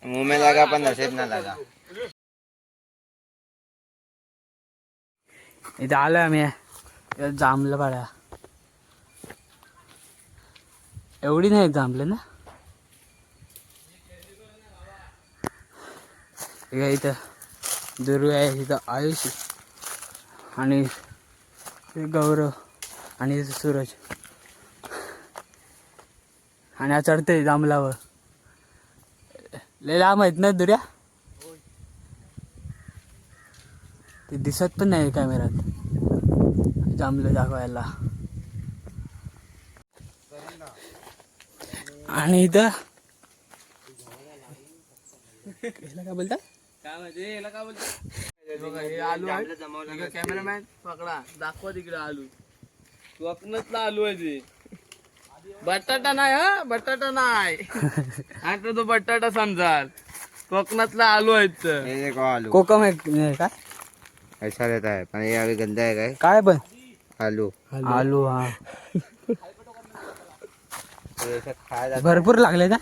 मुंह में लगा पण नसीब ना लगा. इथे आलोय आम्ही. जांभलं पाड्या एवढी नाही जांभले ना. इथं दुर्वी आहे, इथं आयुष आणि गौरव आणि इथं सूरज आणि हा चढते जांभलावर. लय लांब आहेत ना दुर्या. ते दिसत पण नाही कॅमेऱ्यात जांभलं दाखवायला. आणि इथं काय बोलतात काय म्हणजे याला काय बोलतो? हे आलू आहे. कॅमेरामॅन पकडा दाखवा तिकडे आलू. स्वप्नातला आलू आहे ते. बटाटा नाही हा, बटाटा नाही. आता तो बटाटा समजाल. कोकणातला आलू आहेत. ये देखो आलू कोकम आहे काय ऐसा रहता है पण ये अभी गंदा है काय काय पण आलू आलू. हा तो ऐसा खाया जाता भरपूर लागले ना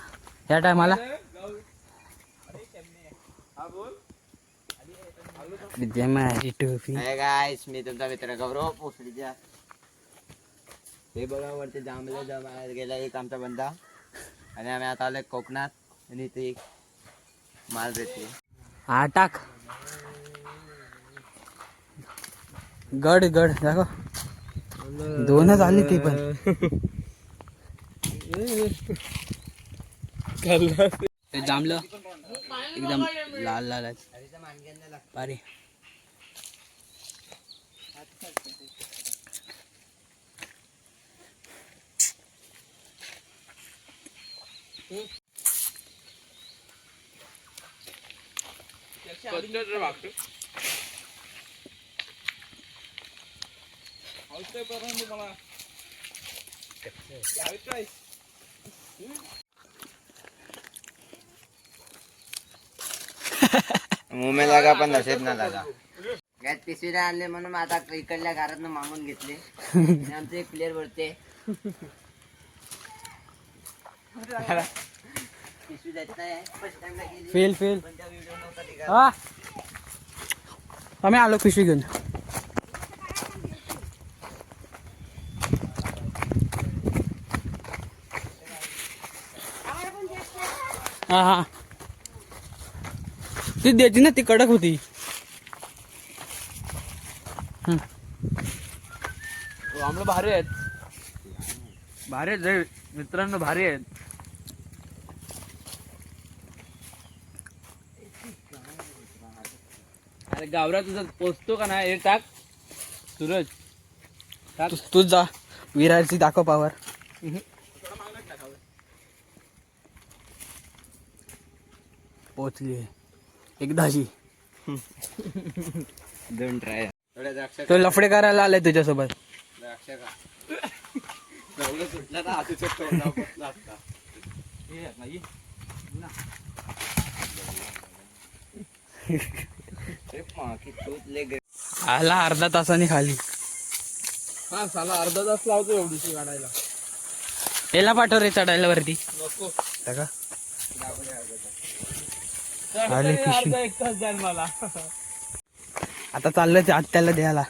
या टायमाला. है गाइस मी तुमचा मित्र गौरव पोसडीचा. हे बघा वरती जांभळे जमायला गेला एक आमचा बंदा आणि आम्ही आता आलोय कोकणात आणि इथे एक माल देते. हा टाक. गड गड दाखव. दोनच आली ती पण. ते जांभलं एकदम लाल लाल आहे भारी. मुंह में लगा पण नसीब ना लगा. गॅस पिशवीला आणले म्हणून आता इकडल्या घरातनं मागून घेतले. आणि आमचे एक प्लेअर वरते पिशवी देत नाही. फर्स्ट टाइमला गेली फेल फेल. पण त्या व्हिडिओ नव्हता निघाला. हा आम्ही आलो पिशवी घेऊन. हा हा ती द्यायची ना, ती कडक होती. आम्हाला भारी आहेत. भारी आहेत रे मित्रांनो, भारी आहेत. अरे गावरा तुझा पोचतो का नाही हे टाक. सूरज टाक. तूच जा विरारची दाखव पावर. पोचली एकदाची. दोन ट्राय थोड्या द्राक्ष तो लफडे करायला आलाय तुझ्यासोबत. द्राक्ष का जवळ सुटला ना आधीच तोंडा बसला असता. आला अर्धा तासाने खाली. हा साला अर्धा तास लावतो एवढीशी काढायला. याला पाठव रे चढायला वरती. नको का चढायला अर्धा एक तास जाईल मला. आता चाललंय ते आत्याला द्यायला.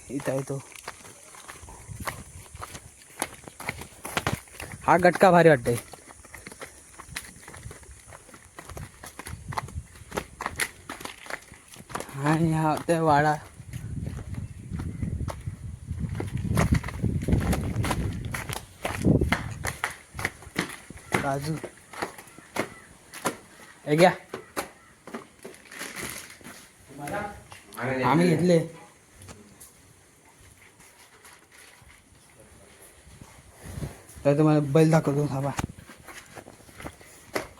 इथं आहे तो. हा गटका भारी वाटतंय. आणि हा ते वाडा. काजू हे घ्या. आम्ही घेतले. तर तुम्हाला बैल दाखवतो थांबा.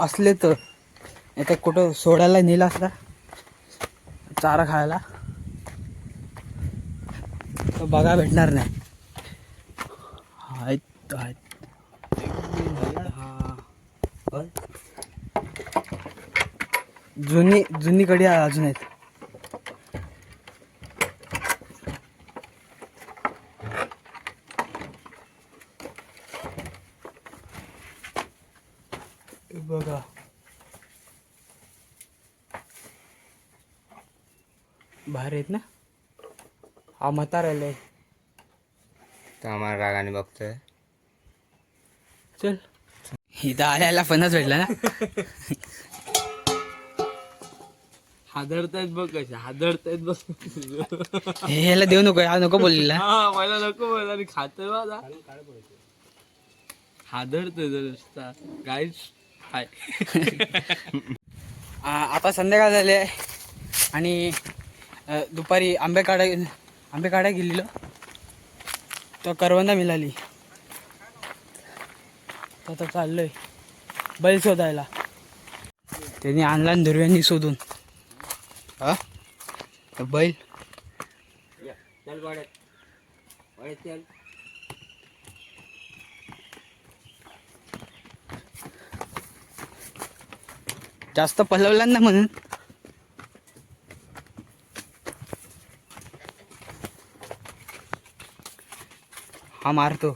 असले तर आता कुठं सोडायला नेला असता चारा खायला तर बघा भेटणार नाही. आहेत आहेत. हा जुनी जुनी कडी अजून आहेत. बघा बाहेर आहेत ना. हा म्हातारा आलाय. तो आम्हाला रागाने बघतोय. चल इथं आल्याला फणस भेटला ना. हादरतायत बघ कसे हादरतायत बघ. हे ह्याला देऊ नको, हा नको बोललेला. हा मला नको बोल आणि खातोय माझा. हादरतोय नुसता गाईच हाय. आता संध्याकाळ झाली आहे आणि दुपारी आंबे काढा गेलेलो तर करवंदा मिळाली. तर आता चाललोय बैल शोधायला. त्यांनी आणला धुर्व्यांनी शोधून. हा तर बैल चल वाड्यात चल. जास्त पलवला ना म्हणून. हा मारतो.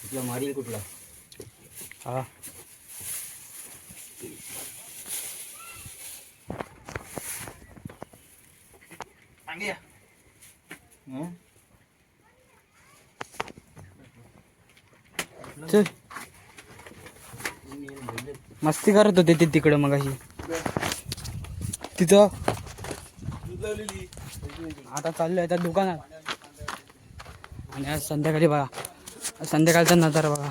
कुठला मारील कुठला. हा चल. मस्ती करत होते ते तिकडं मगाशी तिथं. आता चाललोय त्या दुकानात आणि आज संध्याकाळी बघा संध्याकाळचा नजारा बघा.